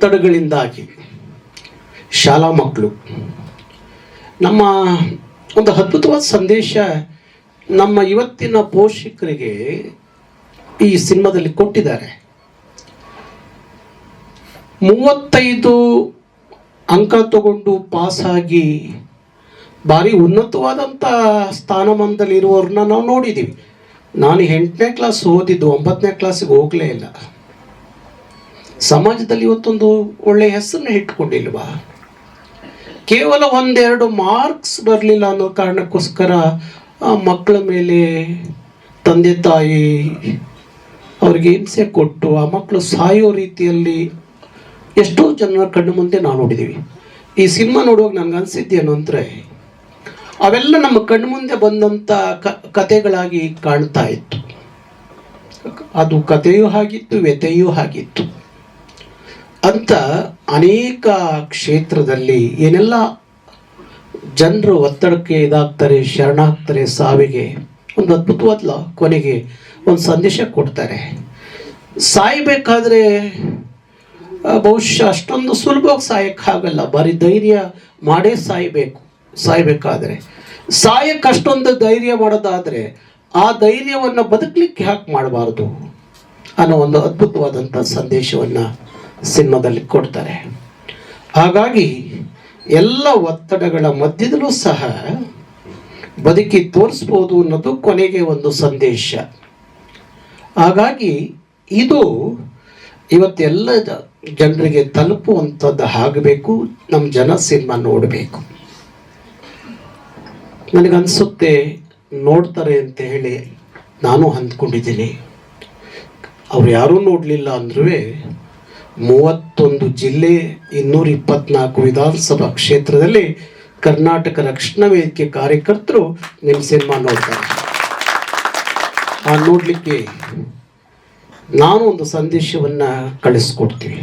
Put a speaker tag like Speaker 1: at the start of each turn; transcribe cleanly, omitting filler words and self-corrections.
Speaker 1: ಒತ್ತಡಗಳಿಂದಾಗಿ ಶಾಲಾ ಮಕ್ಕಳು ನಮ್ಮ ಒಂದು ಅದ್ಭುತವಾದ ಸಂದೇಶ ನಮ್ಮ ಇವತ್ತಿನ ಪೋಷಕರಿಗೆ ಈ ಸಿನಿಮಾದಲ್ಲಿ ಕೊಟ್ಟಿದ್ದಾರೆ. 35 ಅಂಕ ತಗೊಂಡು ಪಾಸಾಗಿ ಭಾರಿ ಉನ್ನತವಾದಂಥ ಸ್ಥಾನಮಾನದಲ್ಲಿರುವವ್ರನ್ನ ನಾವು ನೋಡಿದ್ದೀವಿ. ನಾನು 8ನೇ ಕ್ಲಾಸ್ ಓದಿದ್ದು, 9ನೇ ಕ್ಲಾಸಿಗೆ ಹೋಗಲೇ ಇಲ್ಲ. ಸಮಾಜದಲ್ಲಿ ಇವತ್ತೊಂದು ಒಳ್ಳೆಯ ಹೆಸರನ್ನ ಇಟ್ಕೊಂಡಿಲ್ವಾ? ಕೇವಲ 1-2 ಮಾರ್ಕ್ಸ್ ಬರಲಿಲ್ಲ ಅನ್ನೋ ಕಾರಣಕ್ಕೋಸ್ಕರ ಮಕ್ಕಳ ಮೇಲೆ ತಂದೆ ತಾಯಿ ಅವ್ರಿಗೆ ಹಿಂಸೆ ಕೊಟ್ಟು ಆ ಮಕ್ಕಳು ಸಾಯೋ ರೀತಿಯಲ್ಲಿ ಎಷ್ಟೋ ಜನರ ಕಣ್ಣು ಮುಂದೆ ನಾವು ನೋಡಿದ್ದೀವಿ. ಈ ಸಿನಿಮಾ ನೋಡುವಾಗ ನನಗೆ ಅನಿಸಿದ್ದೇನು ಅಂದರೆ, ಅವೆಲ್ಲ ನಮ್ಮ ಕಣ್ಣು ಮುಂದೆ ಬಂದಂಥ ಕಥೆಗಳಾಗಿ ಕಾಣ್ತಾ ಇತ್ತು. ಅದು ಕಥೆಯೂ ಆಗಿತ್ತು, ವ್ಯಥೆಯೂ ಆಗಿತ್ತು ಅಂತ ಅನೇಕ ಕ್ಷೇತ್ರದಲ್ಲಿ ಏನೆಲ್ಲ ಜನರು ಒತ್ತಡಕ್ಕೆ ಇದಾಗ್ತಾರೆ, ಶರಣಾಗ್ತಾರೆ, ಸಾವಿಗೆ ಒಂದು ಅದ್ಭುತವಾದ ಕೊನೆಗೆ ಒಂದು ಸಂದೇಶ ಕೊಡ್ತಾರೆ. ಸಾಯಬೇಕಾದ್ರೆ ಬಹುಶಃ ಅಷ್ಟೊಂದು ಸುಲಭವಾಗಿ ಸಾಯಕ್ಕಾಗಲ್ಲ, ಬರೀ ಧೈರ್ಯ ಮಾಡೇ ಸಾಯಬೇಕಾದ್ರೆ ಸಾಯಕ್ಕೆ ಅಷ್ಟೊಂದು ಧೈರ್ಯ ಮಾಡೋದಾದರೆ ಆ ಧೈರ್ಯವನ್ನು ಬದುಕಲಿಕ್ಕೆ ಯಾಕೆ ಮಾಡಬಾರ್ದು ಅನ್ನೋ ಒಂದು ಅದ್ಭುತವಾದಂಥ ಸಂದೇಶವನ್ನು ಸಿನಿಮಾದಲ್ಲಿ ಕೊಡ್ತಾರೆ. ಹಾಗಾಗಿ ಎಲ್ಲ ಒತ್ತಡಗಳ ಮಧ್ಯದಲ್ಲೂ ಸಹ ಬದುಕಿ ತೋರಿಸ್ಬೋದು ಅನ್ನೋದು ಕೊನೆಗೆ ಒಂದು ಸಂದೇಶ. ಹಾಗಾಗಿ ಇದು ಇವತ್ತೆಲ್ಲ ಜನರಿಗೆ ತಲುಪುವಂಥದ್ದು ಆಗಬೇಕು. ನಮ್ಮ ಜನ ಸಿನಿಮಾ ನೋಡಬೇಕು. ನನಗನ್ಸುತ್ತೆ ನೋಡ್ತಾರೆ ಅಂತ ಹೇಳಿ ನಾನು ಅಂದ್ಕೊಂಡಿದ್ದೀನಿ. ಅವ್ರು ಯಾರೂ ನೋಡಲಿಲ್ಲ ಅಂದ್ರೂ 31 ಜಿಲ್ಲೆ 224 ವಿಧಾನಸಭಾ ಕ್ಷೇತ್ರದಲ್ಲಿ ಕರ್ನಾಟಕ ರಕ್ಷಣಾ ವೇದಿಕೆ ಕಾರ್ಯಕರ್ತರು ನಿಮ್ಮ ಸಿನಿಮಾ ನೋಡ್ತಾರೆ. ನೋಡಲಿಕ್ಕೆ ನಾನು ಒಂದು ಸಂದೇಶವನ್ನು ಕಳಿಸ್ಕೊಡ್ತೀವಿ.